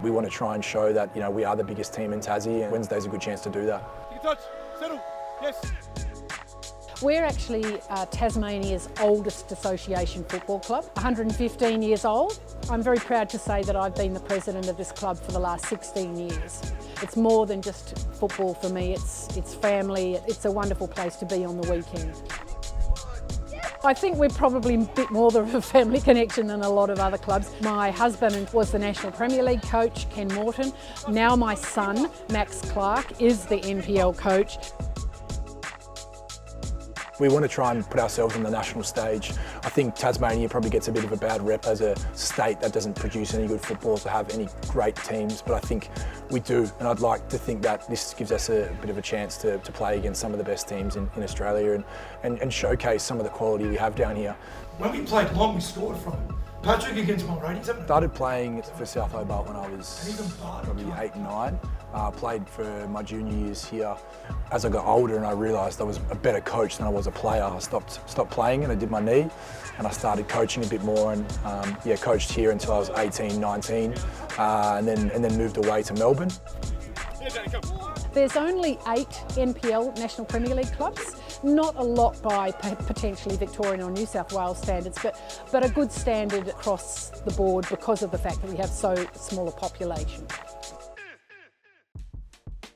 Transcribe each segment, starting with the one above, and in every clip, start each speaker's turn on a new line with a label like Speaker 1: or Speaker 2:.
Speaker 1: We want to try and show that, we are the biggest team in Tassie, and Wednesday's a good chance to do that.
Speaker 2: Take a touch, settle, yes.
Speaker 3: We're actually Tasmania's oldest association football club, 115 years old. I'm very proud to say that I've been the president of this club for the last 16 years. It's more than just football for me, it's family, it's a wonderful place to be on the weekend. I think we're probably a bit more of a family connection than a lot of other clubs. My husband was the National Premier League coach, Ken Morton. Now my son, Max Clark, is the NPL coach.
Speaker 1: We want to try and put ourselves on the national stage. I think Tasmania probably gets a bit of a bad rep as a state that doesn't produce any good football to have any great teams, but I think we do, and I'd like to think that this gives us a bit of a chance to play against some of the best teams in Australia and showcase some of the quality we have down here.
Speaker 2: When we played Long, we scored from it. Patrick against my ratings.
Speaker 1: Started playing for South Hobart when I was probably 8 and 9. Played for my junior years here. As I got older and I realised I was a better coach than I was a player, I stopped playing and I did my knee, and I started coaching a bit more and coached here until I was 18, 19, and then moved away to Melbourne.
Speaker 3: There's only 8 NPL, National Premier League clubs. Not a lot by potentially Victorian or New South Wales standards, but a good standard across the board because of the fact that we have so small a population.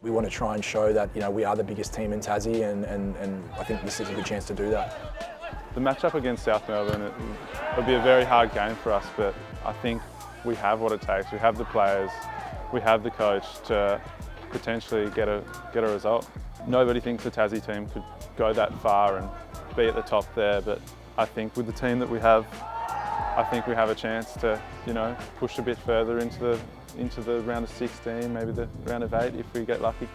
Speaker 1: We want to try and show that, we are the biggest team in Tassie, and I think this is a good chance to do that.
Speaker 4: The match-up against South Melbourne, it'll be a very hard game for us, but I think we have what it takes. We have the players, we have the coach to potentially get a result. Nobody thinks the Tassie team could go that far and be at the top there, but I think with the team that we have, I think we have a chance to, push a bit further into the round of 16, maybe the round of 8 if we get lucky.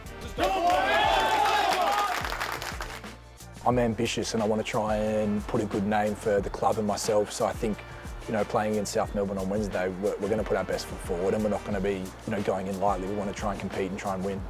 Speaker 1: I'm ambitious and I want to try and put a good name for the club and myself, so I think playing against South Melbourne on Wednesday, we're going to put our best foot forward, and we're not going to be going in lightly. We want to try and compete and try and win.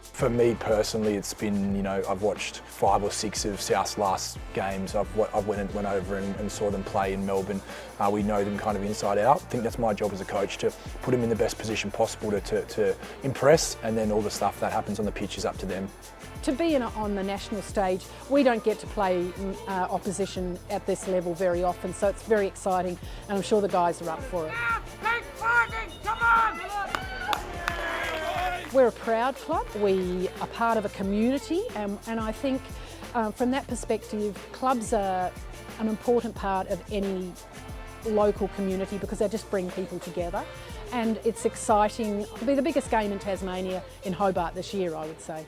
Speaker 1: For me personally, it's been, I've watched 5 or 6 of South's last games. I've went over and saw them play in Melbourne. We know them kind of inside out. I think that's my job as a coach, to put them in the best position possible to impress, and then all the stuff that happens on the pitch is up to them.
Speaker 3: To be on the national stage, we don't get to play opposition at this level very often, so it's very exciting, and I'm sure the guys are up for it.
Speaker 2: Come on!
Speaker 3: We're a proud club. We are part of a community, and I think from that perspective, clubs are an important part of any local community because they just bring people together, and it's exciting. It'll be the biggest game in Tasmania in Hobart this year, I would say.